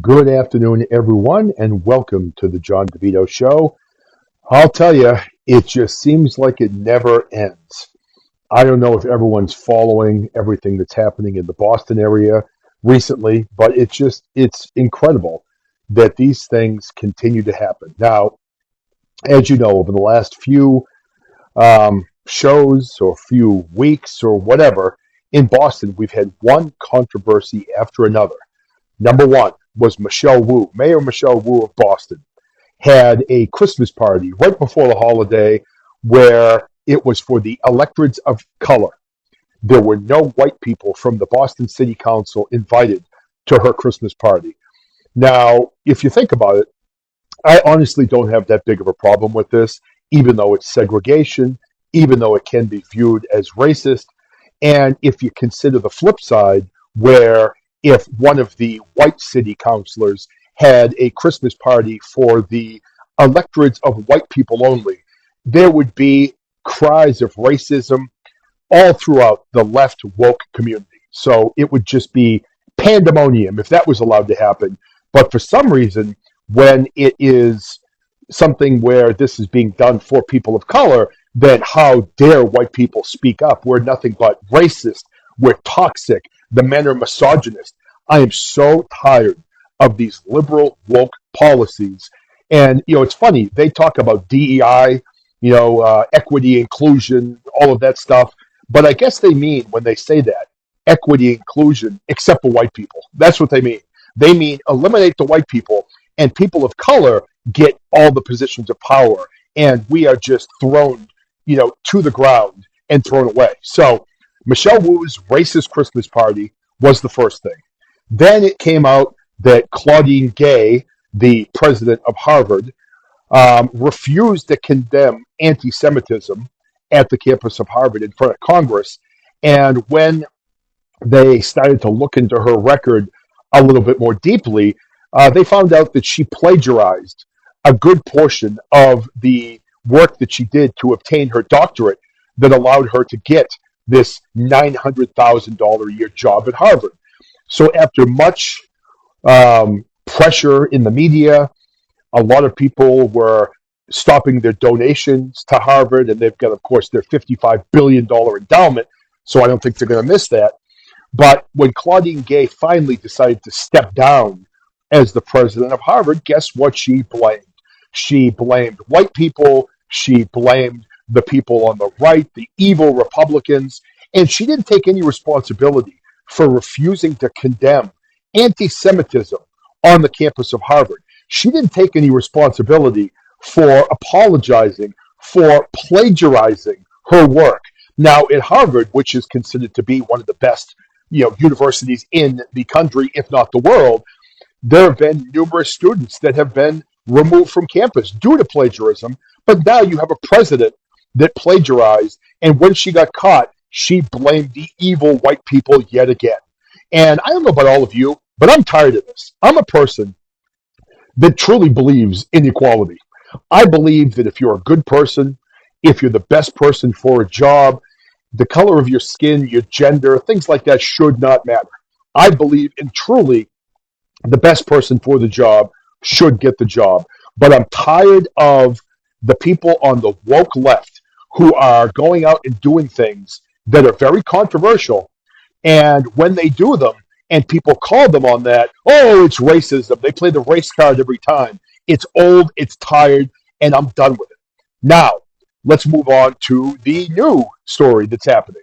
Good afternoon, everyone, and welcome to the John DeVito Show. I'll tell you, it just seems like it never ends. I don't know if everyone's following everything that's happening in the Boston area recently, but it's incredible that these things continue to happen. Now, as you know, over the last few shows or few weeks or whatever, in Boston, we've had one controversy after another. Number one was Michelle Wu. Mayor Michelle Wu of Boston had a Christmas party right before the holiday where it was for the electorates of color. There were no white people from the Boston City Council invited to her Christmas party. Now, if you think about it, I honestly don't have that big of a problem with this, even though it's segregation, even though it can be viewed as racist. And if you consider the flip side, where if one of the white city councilors had a Christmas party for the electorates of white people only, there would be cries of racism all throughout the left woke community. So it would just be pandemonium if that was allowed to happen. But for some reason, when it is something where this is being done for people of color, then how dare white people speak up? We're nothing but racist. We're toxic. The men are misogynist. I am so tired of these liberal woke policies. And, it's funny. They talk about DEI, equity, inclusion, all of that stuff. But I guess they mean, when they say that, equity, inclusion, except for white people. That's what they mean. They mean eliminate the white people, and people of color get all the positions of power. And we are just thrown, to the ground and thrown away. So Michelle Wu's racist Christmas party was the first thing. Then it came out that Claudine Gay, the president of Harvard, refused to condemn anti-Semitism at the campus of Harvard in front of Congress. And when they started to look into her record a little bit more deeply, they found out that she plagiarized a good portion of the work that she did to obtain her doctorate that allowed her to get this $900,000 a year job at Harvard. So after much pressure in the media, a lot of people were stopping their donations to Harvard, and they've got, of course, their $55 billion endowment, so I don't think they're going to miss that. But when Claudine Gay finally decided to step down as the president of Harvard, guess what she blamed? She blamed white people. She blamed the people on the right, the evil Republicans, and she didn't take any responsibility for refusing to condemn anti-Semitism on the campus of Harvard. She didn't take any responsibility for apologizing for plagiarizing her work. Now, at Harvard, which is considered to be one of the best, universities in the country, if not the world, there have been numerous students that have been removed from campus due to plagiarism. But now you have a president that plagiarized, and when she got caught, she blamed the evil white people yet again. And I don't know about all of you, but I'm tired of this. I'm a person that truly believes in equality. I believe that if you're a good person, if you're the best person for a job, the color of your skin, your gender, things like that should not matter. I believe in truly the best person for the job should get the job. But I'm tired of the people on the woke left who are going out and doing things that are very controversial. And when they do them, and people call them on that, oh, it's racism. They play the race card every time. It's old, it's tired, and I'm done with it. Now, let's move on to the new story that's happening.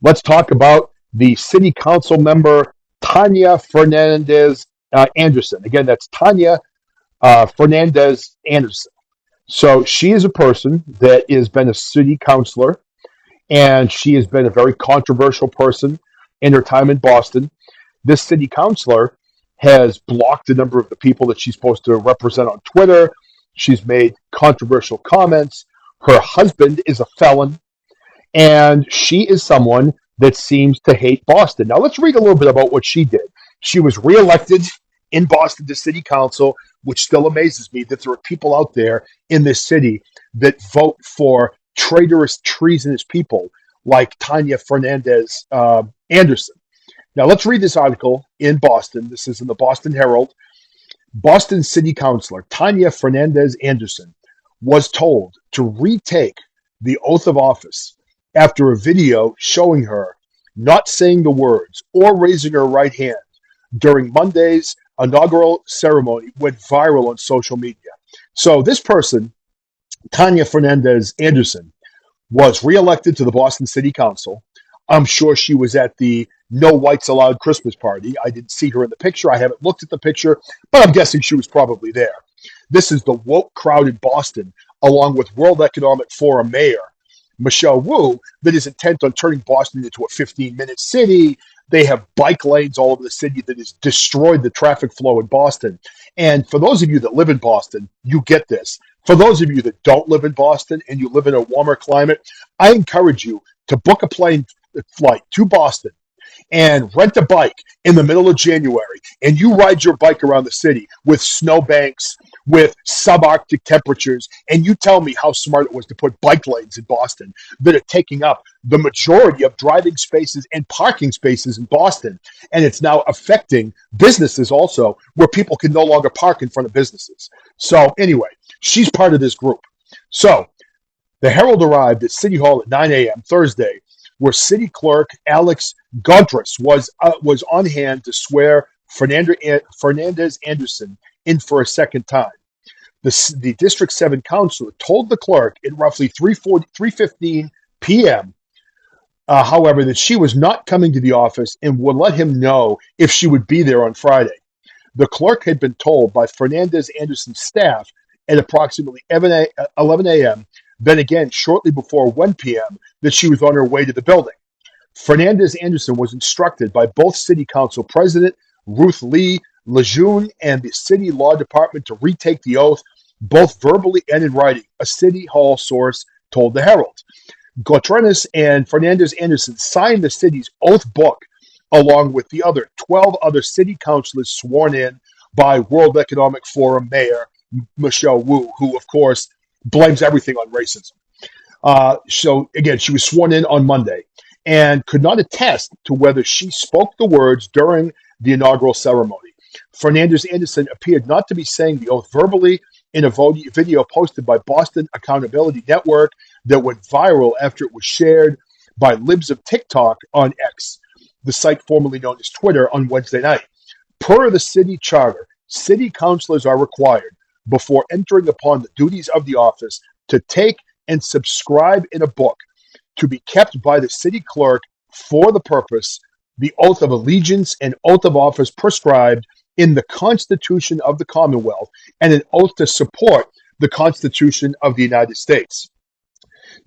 Let's talk about the city council member, Tanya Fernandez Anderson. Again, that's Tanya Fernandez Anderson. So she is a person that has been a city councilor, and she has been a very controversial person in her time in Boston. This city councilor has blocked a number of the people that she's supposed to represent on Twitter. She's made controversial comments. Her husband is a felon, and she is someone that seems to hate Boston. Now, let's read a little bit about what she did. She was reelected in Boston to city council, which still amazes me that there are people out there in this city that vote for traitorous, treasonous people like Tanya Fernandez Anderson. Now, let's read this article in Boston. This is in the Boston Herald. Boston City Councilor Tanya Fernandez Anderson was told to retake the oath of office after a video showing her not saying the words or raising her right hand during Monday's inaugural ceremony went viral on social media. So this person, Tanya Fernandez Anderson, was reelected to the Boston City Council. I'm sure she was at the No Whites Allowed Christmas party. I didn't see her in the picture. I haven't looked at the picture, but I'm guessing she was probably there. This is the woke crowd in Boston, along with World Economic Forum Mayor Michelle Wu, that is intent on turning Boston into a 15-minute city. They have bike lanes all over the city that has destroyed the traffic flow in Boston. And for those of you that live in Boston, you get this. For those of you that don't live in Boston and you live in a warmer climate, I encourage you to book a plane flight to Boston and rent a bike in the middle of January, and you ride your bike around the city with snowbanks, with subarctic temperatures, and you tell me how smart it was to put bike lanes in Boston that are taking up the majority of driving spaces and parking spaces in Boston. And it's now affecting businesses also, where people can no longer park in front of businesses. So anyway, she's part of this group. So the Herald arrived at City Hall at 9 a.m. Thursday, where City Clerk Alex Godress was on hand to swear Fernandez Anderson in for a second time. The District 7 councilor told the clerk at roughly 3:15 p.m., however, that she was not coming to the office and would let him know if she would be there on Friday. The clerk had been told by Fernandez Anderson's staff at approximately 11 a.m., then again shortly before 1 p.m., that she was on her way to the building. Fernandez Anderson was instructed by both City Council President Ruth Lee Lejeune and the City Law Department to retake the oath, both verbally and in writing, a City Hall source told the Herald. Godress and Fernandez Anderson signed the city's oath book along with the other 12 other city councilors sworn in by World Economic Forum Mayor Michelle Wu, who, of course, blames everything on racism. So, again, she was sworn in on Monday and could not attest to whether she spoke the words during the inaugural ceremony. Fernandez Anderson appeared not to be saying the oath verbally in a video posted by Boston Accountability Network that went viral after it was shared by libs of TikTok on X, the site formerly known as Twitter, on Wednesday night. Per the city charter, city councilors are required, before entering upon the duties of the office, to take and subscribe in a book to be kept by the city clerk for the purpose, the oath of allegiance and oath of office prescribed in the Constitution of the Commonwealth, and an oath to support the Constitution of the United States.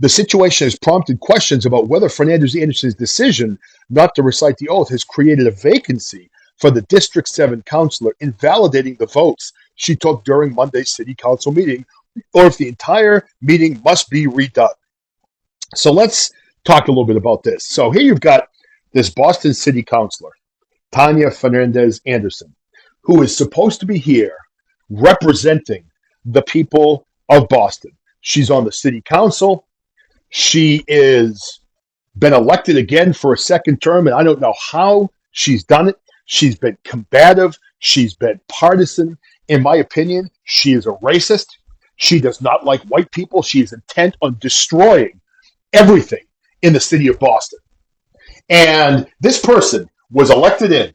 The situation has prompted questions about whether Fernandez Anderson's decision not to recite the oath has created a vacancy for the District 7 councilor, invalidating the votes she took during Monday's City Council meeting, or if the entire meeting must be redone. So let's talk a little bit about this. So here you've got this Boston City Councilor, Tanya Fernandez Anderson, who is supposed to be here representing the people of Boston. She's on the city council. She is been elected again for a second term, and I don't know how she's done it. She's been combative. She's been partisan. In my opinion, she is a racist. She does not like white people. She is intent on destroying everything in the city of Boston. And this person was elected in.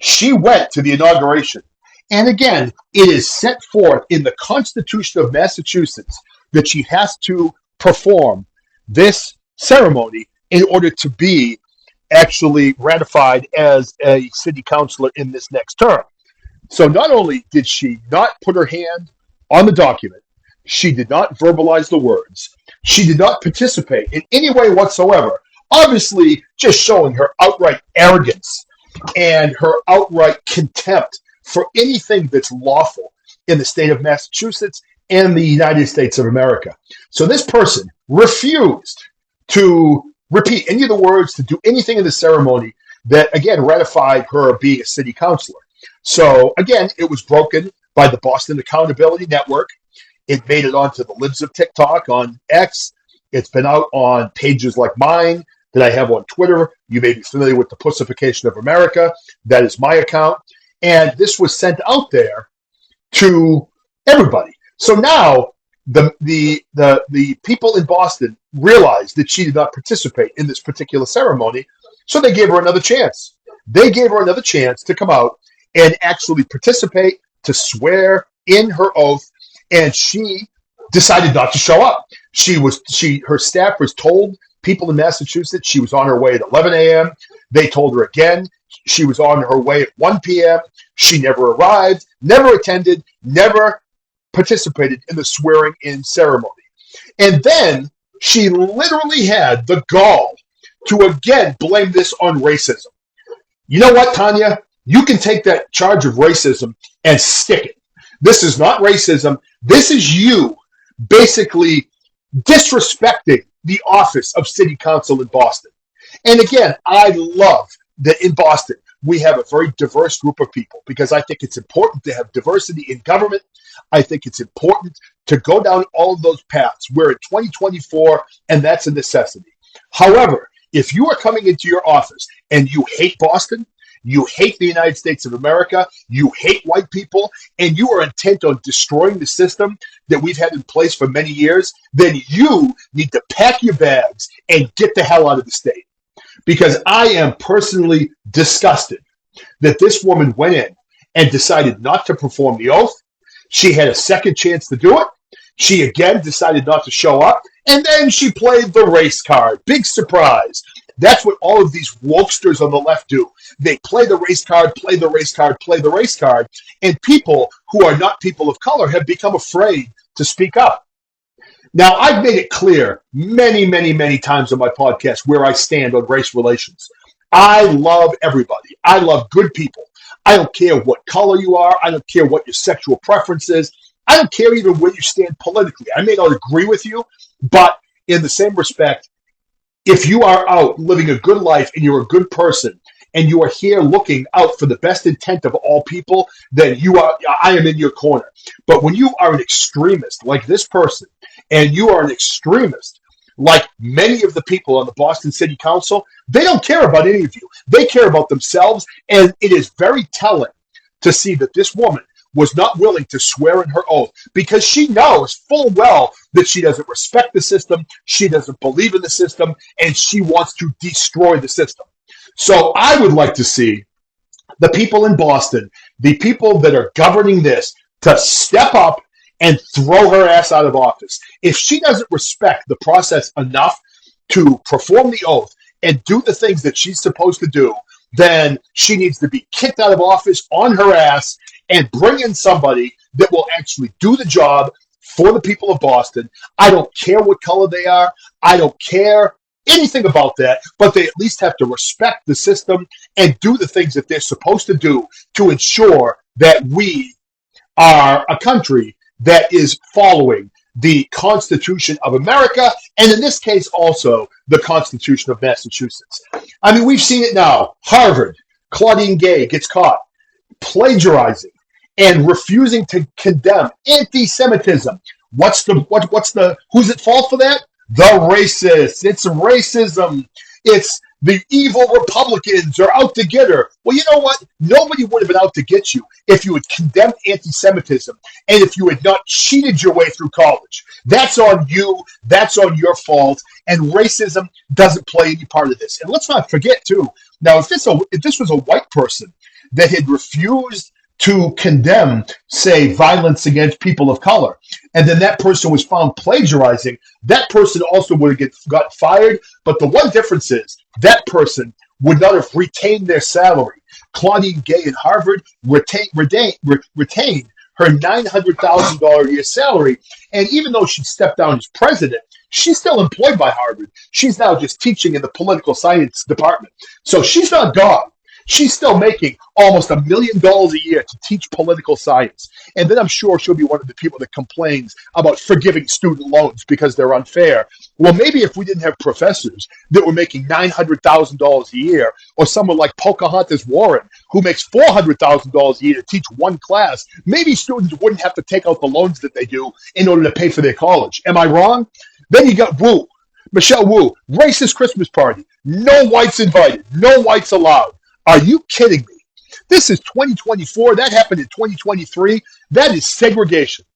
She went to the inauguration. And again, it is set forth in the Constitution of Massachusetts that she has to perform this ceremony in order to be actually ratified as a city councilor in this next term. So not only did she not put her hand on the document, she did not verbalize the words, she did not participate in any way whatsoever, obviously just showing her outright arrogance and her outright contempt for anything that's lawful in the state of Massachusetts and the United States of America. So this person refused to repeat any of the words, to do anything in the ceremony that, again, ratified her being a city councilor. So, again, it was broken by the Boston Accountability Network. It made it onto the libs of TikTok on X. It's been out on pages like mine that I have on Twitter. You may be familiar with the Pussification of America. That is my account. And this was sent out there to everybody. So now the people in Boston realized that she did not participate in this particular ceremony, so they gave her another chance. They gave her another chance to come out and actually participate, to swear in her oath, and she decided not to show up. Her staff was told, people in Massachusetts, she was on her way at 11 a.m. They told her again she was on her way at 1 p.m. She never arrived, never attended, never participated in the swearing in ceremony. And then she literally had the gall to again blame this on racism. You know what, Tanya? You can take that charge of racism and stick it. This is not racism. This is you basically disrespecting the office of city council in Boston. And again, I love that in Boston, we have a very diverse group of people because I think it's important to have diversity in government. I think it's important to go down all of those paths. We're in 2024, and that's a necessity. However, if you are coming into your office and you hate Boston, you hate the United States of America, you hate white people, and you are intent on destroying the system that we've had in place for many years, then you need to pack your bags and get the hell out of the state. Because I am personally disgusted that this woman went in and decided not to perform the oath. She had a second chance to do it. She again decided not to show up. And then she played the race card. Big surprise. That's what all of these wokesters on the left do. They play the race card, play the race card, play the race card. And people who are not people of color have become afraid to speak up. Now, I've made it clear many, many, many times on my podcast where I stand on race relations. I love everybody. I love good people. I don't care what color you are. I don't care what your sexual preference is. I don't care even where you stand politically. I may not agree with you, but in the same respect, if you are out living a good life and you're a good person and you are here looking out for the best intent of all people, then I am in your corner. But when you are an extremist like this person, and you are an extremist like many of the people on the Boston City Council, they don't care about any of you. They care about themselves, and it is very telling to see that this woman was not willing to swear in her oath because she knows full well that she doesn't respect the system, she doesn't believe in the system, and she wants to destroy the system. So I would like to see the people in Boston, the people that are governing this, to step up and throw her ass out of office. If she doesn't respect the process enough to perform the oath and do the things that she's supposed to do, then she needs to be kicked out of office on her ass and bring in somebody that will actually do the job for the people of Boston. I don't care what color they are. I don't care anything about that, but they at least have to respect the system and do the things that they're supposed to do to ensure that we are a country that is following the Constitution of America, and in this case also the Constitution of Massachusetts. I mean, we've seen it now. Harvard, Claudine Gay gets caught plagiarizing and refusing to condemn anti-Semitism. Who's at fault for that? The racists. It's racism. It's the evil Republicans are out to get her. Well, you know what? Nobody would have been out to get you if you had condemned anti-Semitism and if you had not cheated your way through college. That's on you. That's on your fault. And racism doesn't play any part of this. And let's not forget, too, now, if this was a white person that had refused to condemn, say, violence against people of color, and then that person was found plagiarizing, that person also would have got fired. But the one difference is that person would not have retained their salary. Claudine Gay at Harvard retained her $900,000 a year salary. And even though she stepped down as president, she's still employed by Harvard. She's now just teaching in the political science department. So she's not gone. She's still making almost $1 million a year to teach political science. And then I'm sure she'll be one of the people that complains about forgiving student loans because they're unfair. Well, maybe if we didn't have professors that were making $900,000 a year, or someone like Pocahontas Warren, who makes $400,000 a year to teach one class, maybe students wouldn't have to take out the loans that they do in order to pay for their college. Am I wrong? Then you got Michelle Wu, racist Christmas party. No whites invited. No whites allowed. Are you kidding me? This is 2024. That happened in 2023. That is segregation.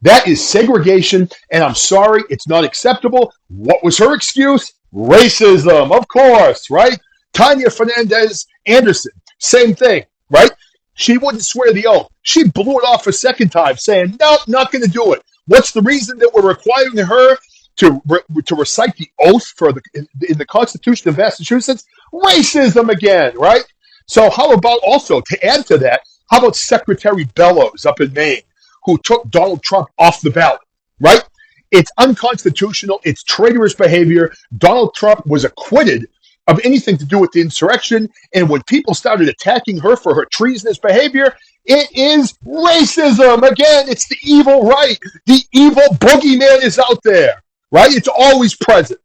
That is segregation, and I'm sorry, it's not acceptable. What was her excuse? Racism, of course, right? Tanya Fernandez Anderson, same thing, right? She wouldn't swear the oath. She blew it off a second time, saying, nope, not going to do it. What's the reason that we're requiring her to recite the oath in the Constitution of Massachusetts? Racism again, right? So how about also, to add to that, how about Secretary Bellows up in Maine, who took Donald Trump off the ballot, right? It's unconstitutional. It's traitorous behavior. Donald Trump was acquitted of anything to do with the insurrection. And when people started attacking her for her treasonous behavior, it is racism. Again, it's the evil right. The evil boogeyman is out there, right? It's always present.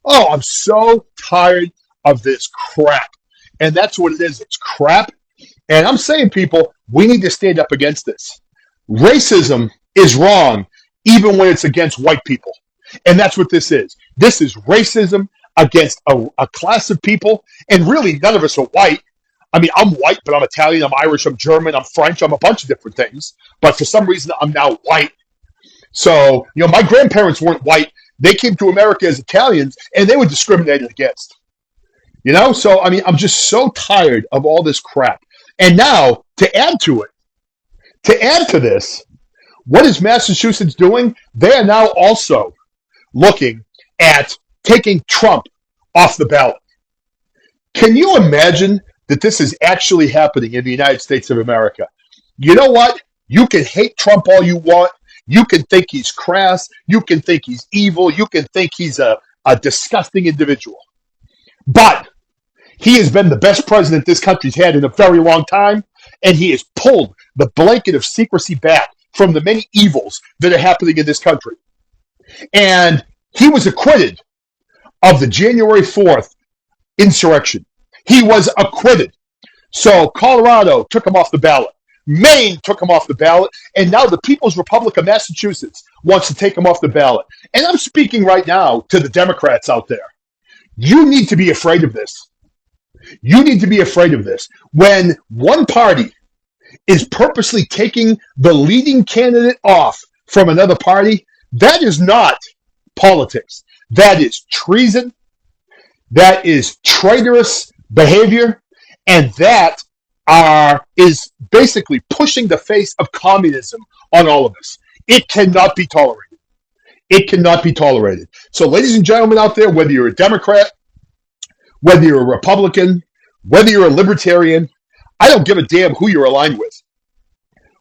Oh, I'm so tired of this crap. And that's what it is. It's crap. And I'm saying, people, we need to stand up against this. Racism is wrong, even when it's against white people. And that's what this is. This is racism against a class of people. And really, none of us are white. I mean, I'm white, but I'm Italian, I'm Irish, I'm German, I'm French, I'm a bunch of different things. But for some reason, I'm now white. So, my grandparents weren't white. They came to America as Italians, and they were discriminated against. So, I mean, I'm just so tired of all this crap. And now, to add to this, what is Massachusetts doing? They are now also looking at taking Trump off the ballot. Can you imagine that this is actually happening in the United States of America? You know what? You can hate Trump all you want. You can think he's crass. You can think he's evil. You can think he's a disgusting individual. But he has been the best president this country's had in a very long time, and he has pulled the blanket of secrecy back from the many evils that are happening in this country. And he was acquitted of the January 4th insurrection. He was acquitted. So Colorado took him off the ballot. Maine took him off the ballot. And now the People's Republic of Massachusetts wants to take him off the ballot. And I'm speaking right now to the Democrats out there. You need to be afraid of this. You need to be afraid of this. When one party is purposely taking the leading candidate off from another party, that is not politics. That is treason. That is traitorous behavior. And that is basically pushing the face of communism on all of us. It cannot be tolerated. It cannot be tolerated. So, ladies and gentlemen out there, whether you're a Democrat, whether you're a Republican, whether you're a Libertarian, I don't give a damn who you're aligned with.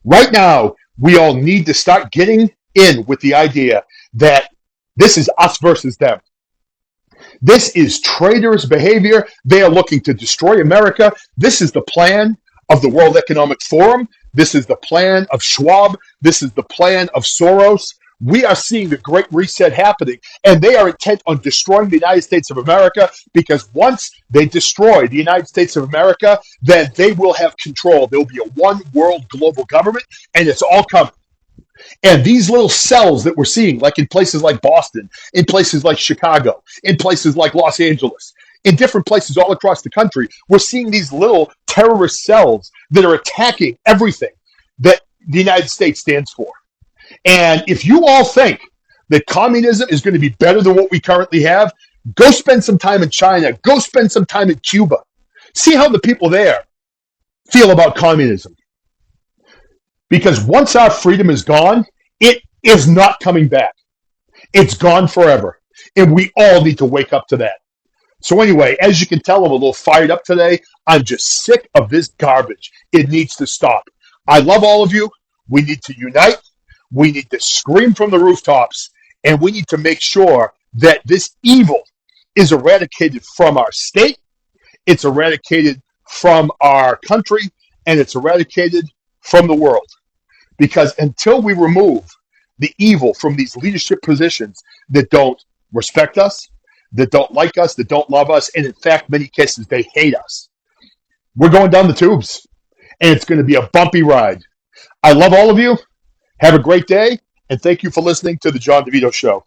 Right now, we all need to start getting in with the idea that this is us versus them. This is traitorous behavior. They are looking to destroy America. This is the plan of the World Economic Forum. This is the plan of Schwab. This is the plan of Soros. We are seeing the Great Reset happening, and they are intent on destroying the United States of America, because once they destroy the United States of America, then they will have control. There will be a one world global government, and it's all coming. And these little cells that we're seeing, like in places like Boston, in places like Chicago, in places like Los Angeles, in different places all across the country, we're seeing these little terrorist cells that are attacking everything that the United States stands for. And if you all think that communism is going to be better than what we currently have, go spend some time in China. Go spend some time in Cuba. See how the people there feel about communism. Because once our freedom is gone, it is not coming back. It's gone forever. And we all need to wake up to that. So anyway, as you can tell, I'm a little fired up today. I'm just sick of this garbage. It needs to stop. I love all of you. We need to unite. We need to scream from the rooftops, and we need to make sure that this evil is eradicated from our state, it's eradicated from our country, and it's eradicated from the world. Because until we remove the evil from these leadership positions that don't respect us, that don't like us, that don't love us, and in fact, many cases, they hate us, we're going down the tubes, and it's going to be a bumpy ride. I love all of you. Have a great day, and thank you for listening to The John DeVito Show.